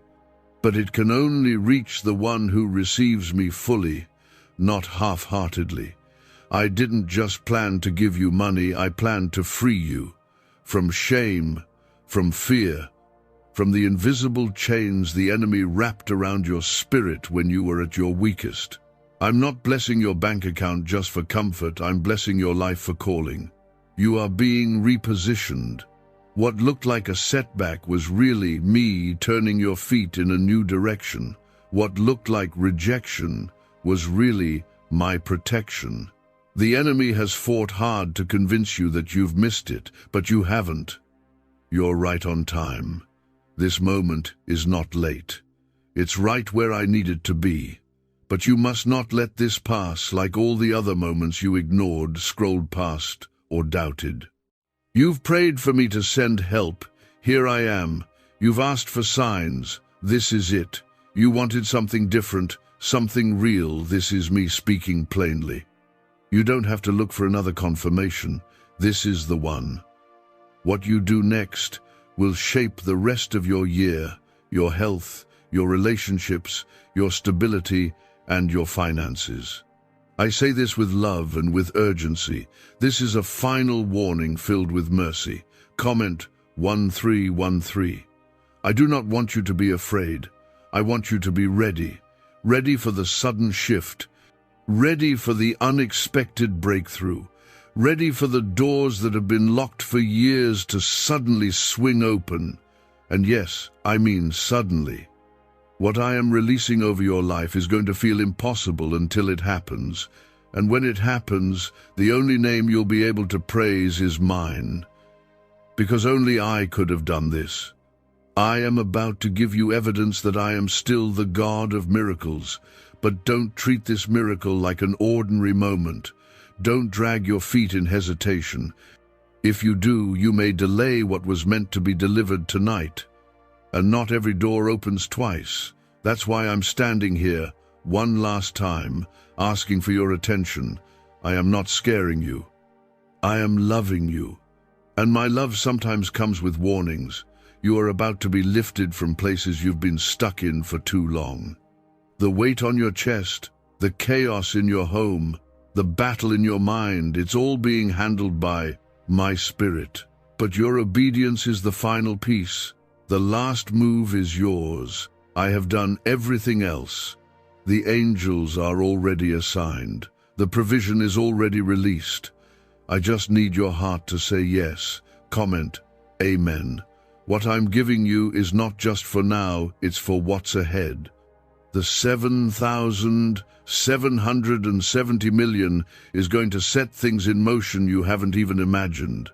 But it can only reach the one who receives me fully, not half-heartedly. I didn't just plan to give you money, I planned to free you from shame, from fear, from the invisible chains the enemy wrapped around your spirit when you were at your weakest. I'm not blessing your bank account just for comfort, I'm blessing your life for calling. You are being repositioned. What looked like a setback was really me turning your feet in a new direction. What looked like rejection was really my protection. The enemy has fought hard to convince you that you've missed it, but you haven't. You're right on time. This moment is not late. It's right where I needed to be. But you must not let this pass like all the other moments you ignored, scrolled past, or doubted. You've prayed for me to send help. Here I am. You've asked for signs. This is it. You wanted something different, something real. This is me speaking plainly. You don't have to look for another confirmation. This is the one. What you do next will shape the rest of your year, your health, your relationships, your stability, and your finances. I say this with love and with urgency. This is a final warning filled with mercy. Comment 1313. I do not want you to be afraid. I want you to be ready. Ready for the sudden shift. Ready for the unexpected breakthrough. Ready for the doors that have been locked for years to suddenly swing open. And yes, I mean suddenly. What I am releasing over your life is going to feel impossible until it happens. And when it happens, the only name you'll be able to praise is mine. Because only I could have done this. I am about to give you evidence that I am still the God of miracles. But don't treat this miracle like an ordinary moment. Don't drag your feet in hesitation. If you do, you may delay what was meant to be delivered tonight. And not every door opens twice. That's why I'm standing here, one last time, asking for your attention. I am not scaring you. I am loving you. And my love sometimes comes with warnings. You are about to be lifted from places you've been stuck in for too long. The weight on your chest, the chaos in your home, the battle in your mind, it's all being handled by my Spirit. But your obedience is the final piece. The last move is yours. I have done everything else. The angels are already assigned. The provision is already released. I just need your heart to say yes. Comment, Amen. What I'm giving you is not just for now, it's for what's ahead. The 7,770 million is going to set things in motion you haven't even imagined.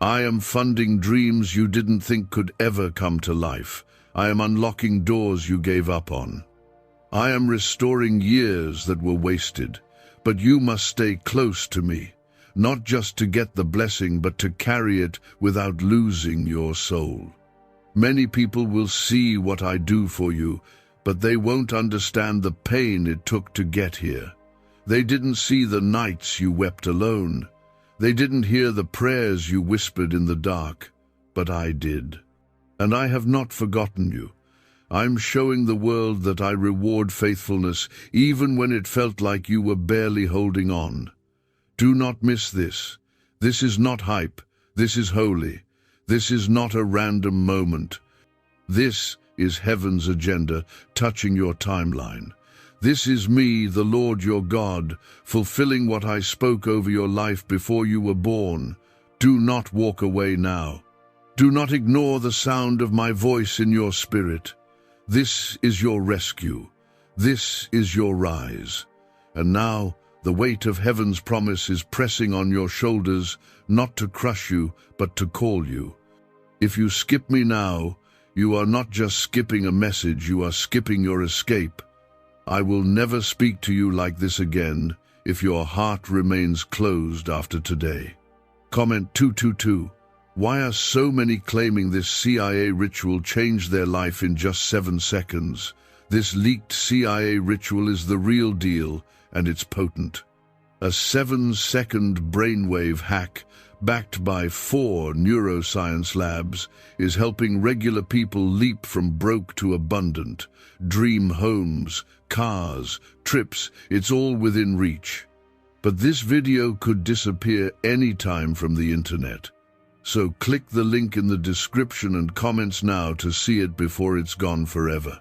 I am funding dreams you didn't think could ever come to life. I am unlocking doors you gave up on. I am restoring years that were wasted. But you must stay close to me, not just to get the blessing, but to carry it without losing your soul. Many people will see what I do for you, but they won't understand the pain it took to get here. They didn't see the nights you wept alone. They didn't hear the prayers you whispered in the dark, but I did. And I have not forgotten you. I'm showing the world that I reward faithfulness even when it felt like you were barely holding on. Do not miss this. This is not hype. This is holy. This is not a random moment. This is heaven's agenda touching your timeline. This is me, the Lord your God, fulfilling what I spoke over your life before you were born. Do not walk away now. Do not ignore the sound of my voice in your spirit. This is your rescue. This is your rise. And now, the weight of heaven's promise is pressing on your shoulders, not to crush you, but to call you. If you skip me now, you are not just skipping a message, you are skipping your escape. I will never speak to you like this again if your heart remains closed after today. Comment 222. Why are so many claiming this CIA ritual changed their life in just 7 seconds? This leaked CIA ritual is the real deal, and it's potent. A 7-second brainwave hack backed by 4 neuroscience labs is helping regular people leap from broke to abundant. Dream homes, cars, trips, it's all within reach. But this video could disappear anytime from the internet. So click the link in the description and comments now to see it before it's gone forever.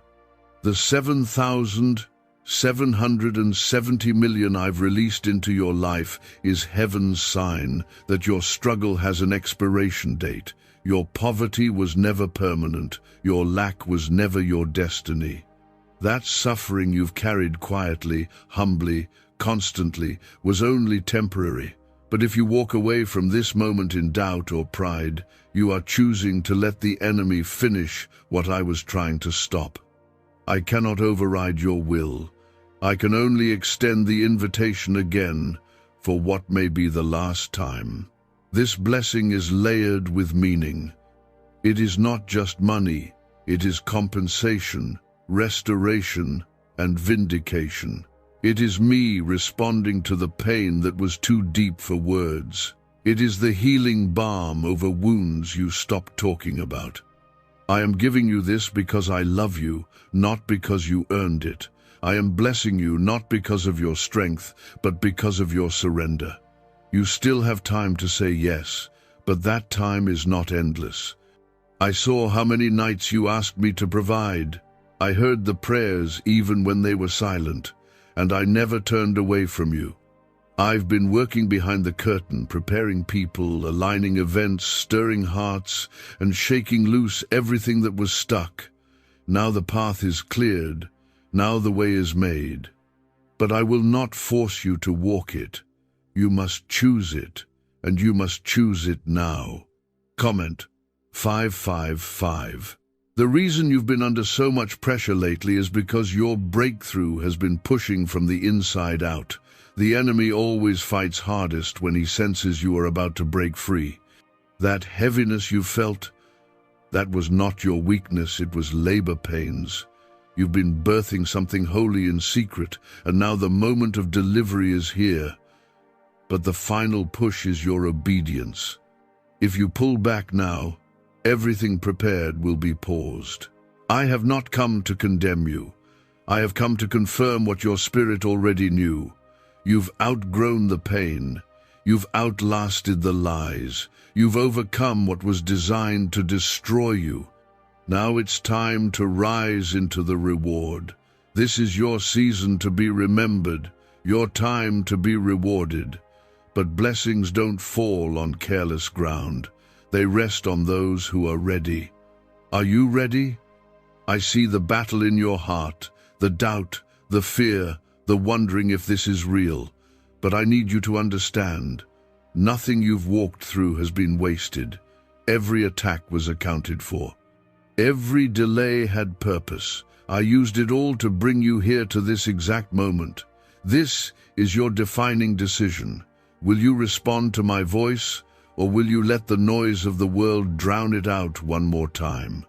The 7,770 million I've released into your life is heaven's sign that your struggle has an expiration date. Your poverty was never permanent. Your lack was never your destiny. That suffering you've carried quietly, humbly, constantly, was only temporary. But if you walk away from this moment in doubt or pride, you are choosing to let the enemy finish what I was trying to stop. I cannot override your will. I can only extend the invitation again for what may be the last time. This blessing is layered with meaning. It is not just money, it is compensation, restoration, and vindication. It is me responding to the pain that was too deep for words. It is the healing balm over wounds you stopped talking about. I am giving you this because I love you, not because you earned it. I am blessing you not because of your strength, but because of your surrender. You still have time to say yes, but that time is not endless. I saw how many nights you asked me to provide. I heard the prayers even when they were silent, and I never turned away from you. I've been working behind the curtain, preparing people, aligning events, stirring hearts, and shaking loose everything that was stuck. Now the path is cleared. Now the way is made. But I will not force you to walk it. You must choose it, and you must choose it now. Comment 555. The reason you've been under so much pressure lately is because your breakthrough has been pushing from the inside out. The enemy always fights hardest when he senses you are about to break free. That heaviness you felt, that was not your weakness, it was labor pains. You've been birthing something holy in secret, and now the moment of delivery is here. But the final push is your obedience. If you pull back now, everything prepared will be paused. I have not come to condemn you. I have come to confirm what your spirit already knew. You've outgrown the pain. You've outlasted the lies. You've overcome what was designed to destroy you. Now it's time to rise into the reward. This is your season to be remembered, your time to be rewarded. But blessings don't fall on careless ground. They rest on those who are ready. Are you ready? I see the battle in your heart, the doubt, the fear, the wondering if this is real. But I need you to understand, nothing you've walked through has been wasted. Every attack was accounted for. Every delay had purpose. I used it all to bring you here to this exact moment. This is your defining decision. Will you respond to my voice, or will you let the noise of the world drown it out one more time?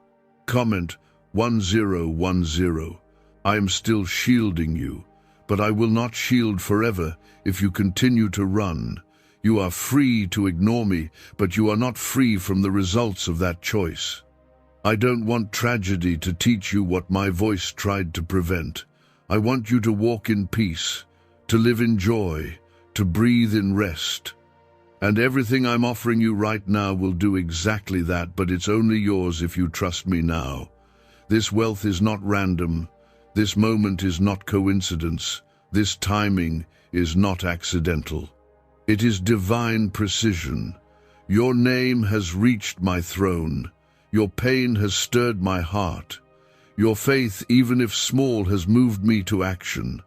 Comment 1010. I am still shielding you, but I will not shield forever if you continue to run. You are free to ignore me, but you are not free from the results of that choice. I don't want tragedy to teach you what my voice tried to prevent. I want you to walk in peace, to live in joy, to breathe in rest. And everything I'm offering you right now will do exactly that, but it's only yours if you trust me now. This wealth is not random. This moment is not coincidence. This timing is not accidental. It is divine precision. Your name has reached my throne. Your pain has stirred my heart. Your faith, even if small, has moved me to action.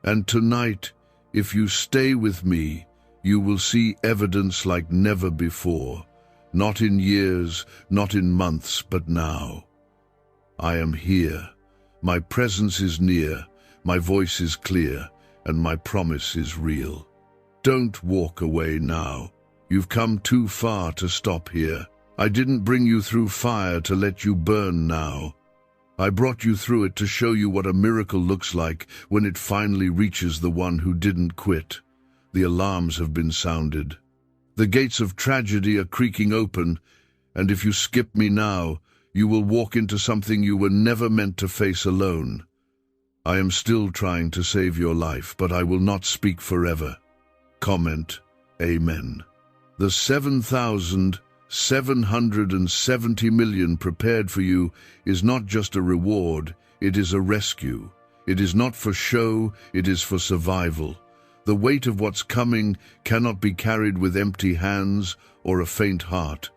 And tonight, if you stay with me, you will see evidence like never before. Not in years, not in months, but now. I am here. My presence is near, my voice is clear, and my promise is real. Don't walk away now. You've come too far to stop here. I didn't bring you through fire to let you burn now. I brought you through it to show you what a miracle looks like when it finally reaches the one who didn't quit. The alarms have been sounded. The gates of tragedy are creaking open, and if you skip me now, you will walk into something you were never meant to face alone. I am still trying to save your life, but I will not speak forever. Comment, Amen. The 7,770 million prepared for you is not just a reward, it is a rescue. It is not for show, it is for survival. The weight of what's coming cannot be carried with empty hands or a faint heart.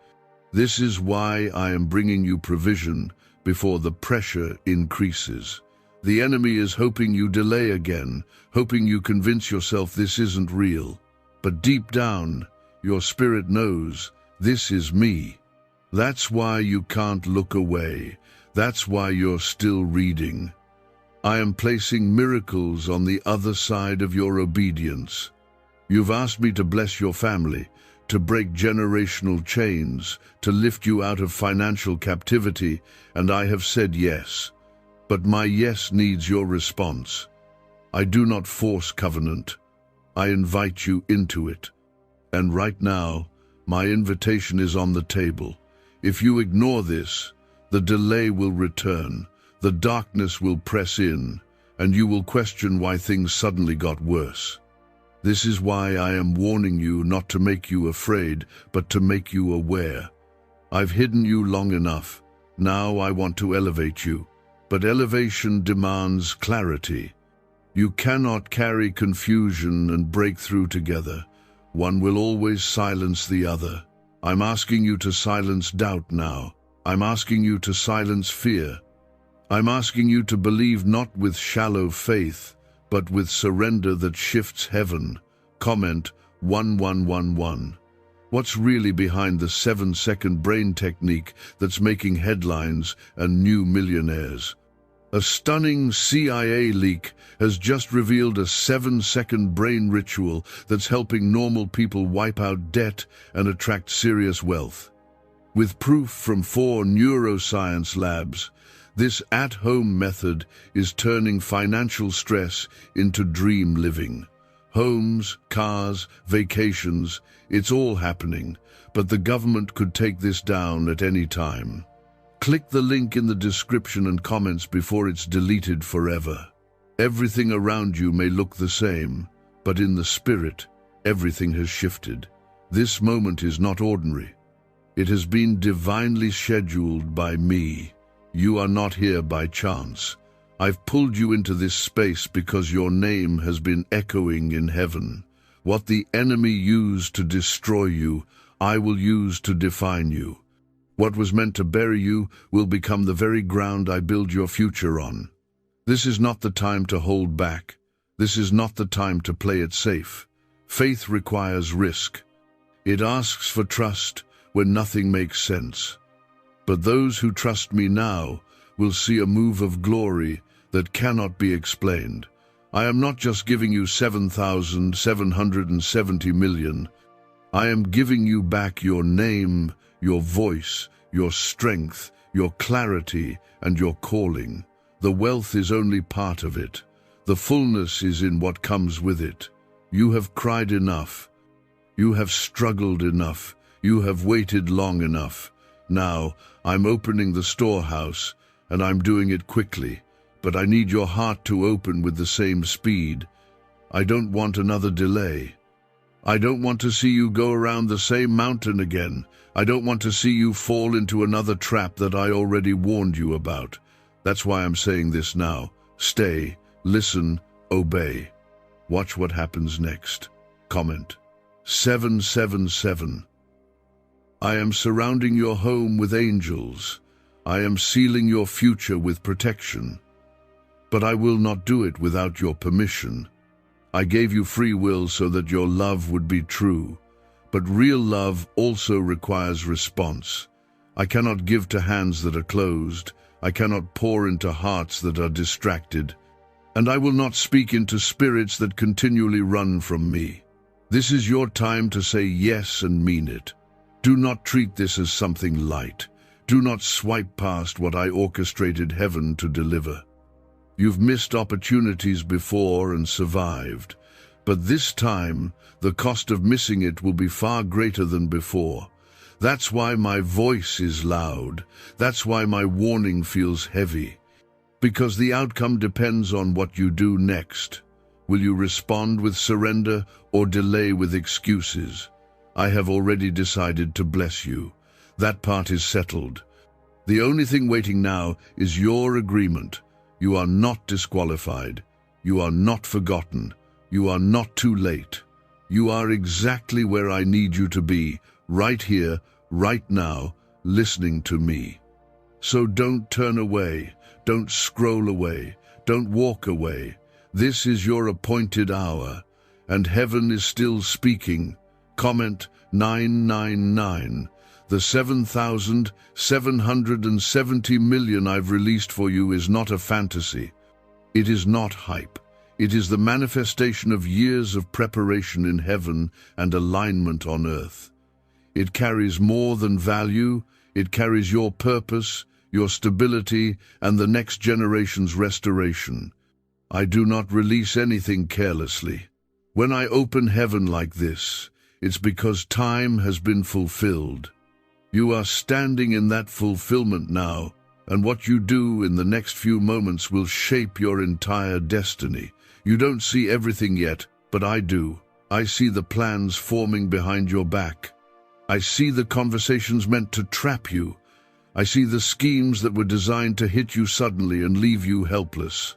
This is why I am bringing you provision before the pressure increases. The enemy is hoping you delay again, hoping you convince yourself this isn't real. But deep down, your spirit knows, this is me. That's why you can't look away. That's why you're still reading. I am placing miracles on the other side of your obedience. You've asked me to bless your family, to break generational chains, to lift you out of financial captivity, and I have said yes. But my yes needs your response. I do not force covenant. I invite you into it. And right now, my invitation is on the table. If you ignore this, the delay will return, the darkness will press in, and you will question why things suddenly got worse. This is why I am warning you not to make you afraid, but to make you aware. I've hidden you long enough. Now I want to elevate you. But elevation demands clarity. You cannot carry confusion and breakthrough together. One will always silence the other. I'm asking you to silence doubt now. I'm asking you to silence fear. I'm asking you to believe not with shallow faith, but with surrender that shifts heaven. Comment 1111. What's really behind the 7-second brain technique that's making headlines and new millionaires? A stunning CIA leak has just revealed a 7-second brain ritual that's helping normal people wipe out debt and attract serious wealth. With proof from 4 neuroscience labs, this at-home method is turning financial stress into dream living. Homes, cars, vacations, it's all happening, but the government could take this down at any time. Click the link in the description and comments before it's deleted forever. Everything around you may look the same, but in the spirit, everything has shifted. This moment is not ordinary. It has been divinely scheduled by me. You are not here by chance. I've pulled you into this space because your name has been echoing in heaven. What the enemy used to destroy you, I will use to define you. What was meant to bury you will become the very ground I build your future on. This is not the time to hold back. This is not the time to play it safe. Faith requires risk. It asks for trust when nothing makes sense. But those who trust me now will see a move of glory that cannot be explained. I am not just giving you 7,770 million. I am giving you back your name, your voice, your strength, your clarity, and your calling. The wealth is only part of it. The fullness is in what comes with it. You have cried enough. You have struggled enough. You have waited long enough. Now, I'm opening the storehouse, and I'm doing it quickly. But I need your heart to open with the same speed. I don't want another delay. I don't want to see you go around the same mountain again. I don't want to see you fall into another trap that I already warned you about. That's why I'm saying this now. Stay, listen, obey. Watch what happens next. Comment. 777. I am surrounding your home with angels. I am sealing your future with protection. But I will not do it without your permission. I gave you free will so that your love would be true. But real love also requires response. I cannot give to hands that are closed. I cannot pour into hearts that are distracted. And I will not speak into spirits that continually run from me. This is your time to say yes and mean it. Do not treat this as something light. Do not swipe past what I orchestrated heaven to deliver. You've missed opportunities before and survived, but this time, the cost of missing it will be far greater than before. That's why my voice is loud. That's why my warning feels heavy. Because the outcome depends on what you do next. Will you respond with surrender or delay with excuses? I have already decided to bless you. That part is settled. The only thing waiting now is your agreement. You are not disqualified. You are not forgotten. You are not too late. You are exactly where I need you to be, right here, right now, listening to me. So don't turn away. Don't scroll away. Don't walk away. This is your appointed hour, and heaven is still speaking. Comment 999. The 7,770 million I've released for you is not a fantasy. It is not hype. It is the manifestation of years of preparation in heaven and alignment on earth. It carries more than value. It carries your purpose, your stability, and the next generation's restoration. I do not release anything carelessly. When I open heaven like this, it's because time has been fulfilled. You are standing in that fulfillment now, and what you do in the next few moments will shape your entire destiny. You don't see everything yet, but I do. I see the plans forming behind your back. I see the conversations meant to trap you. I see the schemes that were designed to hit you suddenly and leave you helpless.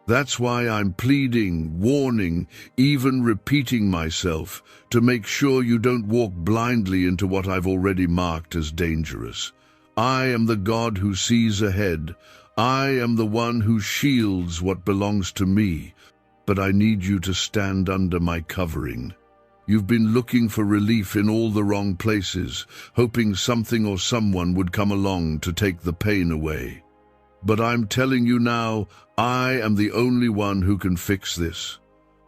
That's why I'm pleading, warning, even repeating myself to make sure you don't walk blindly into what I've already marked as dangerous. I am the God who sees ahead. I am the one who shields what belongs to me. But I need you to stand under my covering. You've been looking for relief in all the wrong places, hoping something or someone would come along to take the pain away. But I'm telling you now, I am the only one who can fix this.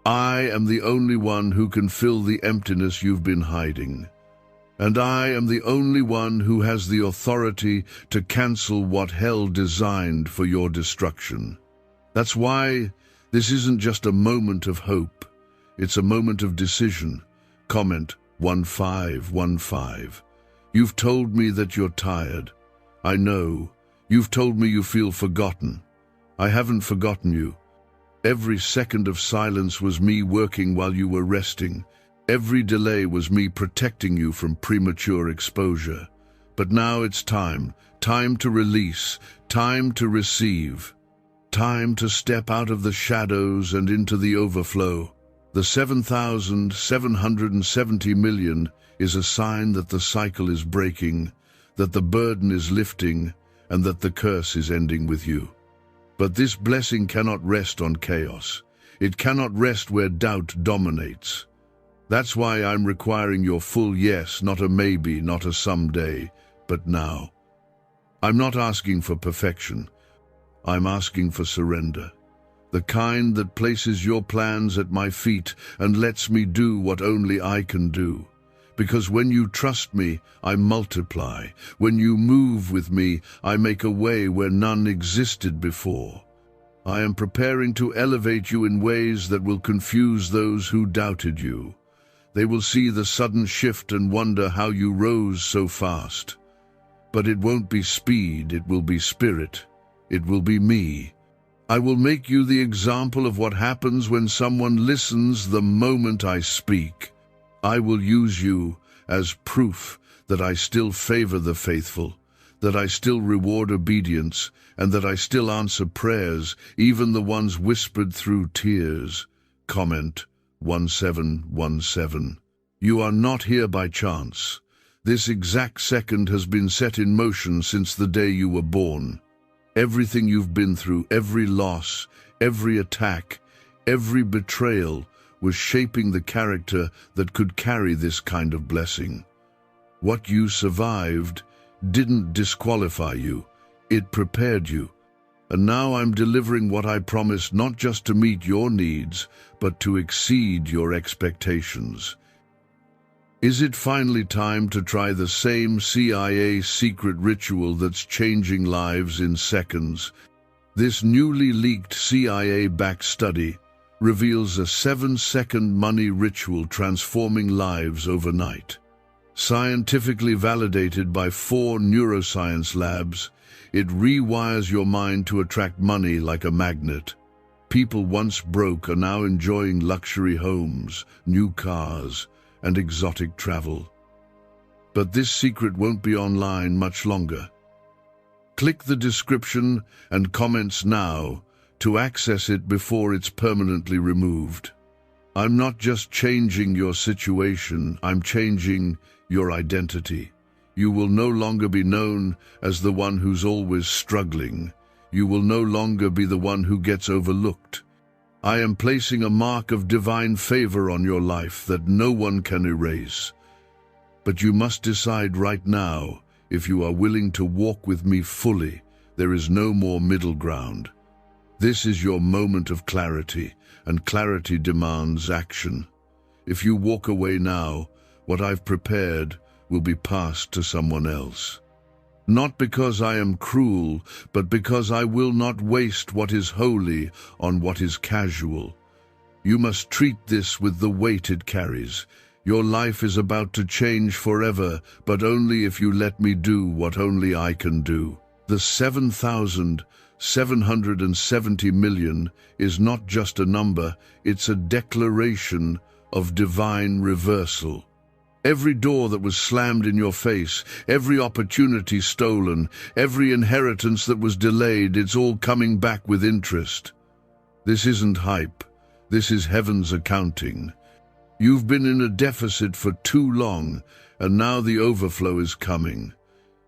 I am the only one who can fill the emptiness you've been hiding. And I am the only one who has the authority to cancel what hell designed for your destruction. That's why this isn't just a moment of hope. It's a moment of decision. Comment 1515. You've told me that you're tired. I know. You've told me you feel forgotten. I haven't forgotten you. Every second of silence was me working while you were resting. Every delay was me protecting you from premature exposure. But now it's time to release, time to receive, time to step out of the shadows and into the overflow. The 7,770 million is a sign that the cycle is breaking, that the burden is lifting, and that the curse is ending with you. But this blessing cannot rest on chaos. It cannot rest where doubt dominates. That's why I'm requiring your full yes, not a maybe, not a someday, but now. I'm not asking for perfection. I'm asking for surrender. The kind that places your plans at my feet and lets me do what only I can do. Because when you trust me, I multiply. When you move with me, I make a way where none existed before. I am preparing to elevate you in ways that will confuse those who doubted you. They will see the sudden shift and wonder how you rose so fast. But it won't be speed, it will be spirit. It will be me. I will make you the example of what happens when someone listens the moment I speak. I will use you as proof that I still favor the faithful, that I still reward obedience, and that I still answer prayers, even the ones whispered through tears. Comment 1717. You are not here by chance. This exact second has been set in motion since the day you were born. Everything you've been through, every loss, every attack, every betrayal was shaping the character that could carry this kind of blessing. What you survived didn't disqualify you, it prepared you. And now I'm delivering what I promised, not just to meet your needs, but to exceed your expectations. Is it finally time to try the same CIA secret ritual that's changing lives in seconds? This newly leaked CIA-backed study reveals a 7-second money ritual transforming lives overnight. Scientifically validated by 4 neuroscience labs, it rewires your mind to attract money like a magnet. People once broke are now enjoying luxury homes, new cars, and exotic travel. But this secret won't be online much longer. Click the description and comments now to access it before it's permanently removed. I'm not just changing your situation, I'm changing your identity. You will no longer be known as the one who's always struggling. You will no longer be the one who gets overlooked. I am placing a mark of divine favor on your life that no one can erase. But you must decide right now if you are willing to walk with me fully. There is no more middle ground. This is your moment of clarity, and clarity demands action. If you walk away now, what I've prepared will be passed to someone else. not because I am cruel, but because I will not waste what is holy on what is casual. You must treat this with the weight it carries. Your life is about to change forever, but only if you let me do what only I can do. The 7,770 million is not just a number, it's a declaration of divine reversal. Every door that was slammed in your face, every opportunity stolen, every inheritance that was delayed, it's all coming back with interest. This isn't hype. This is heaven's accounting. You've been in a deficit for too long, and now the overflow is coming.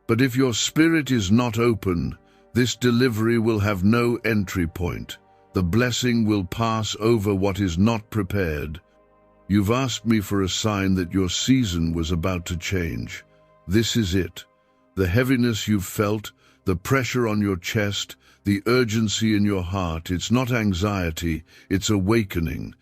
But if your spirit is not open, this delivery will have no entry point. The blessing will pass over what is not prepared. You've asked me for a sign that your season was about to change. This is it. The heaviness you've felt, the pressure on your chest, the urgency in your heart, it's not anxiety, it's awakening.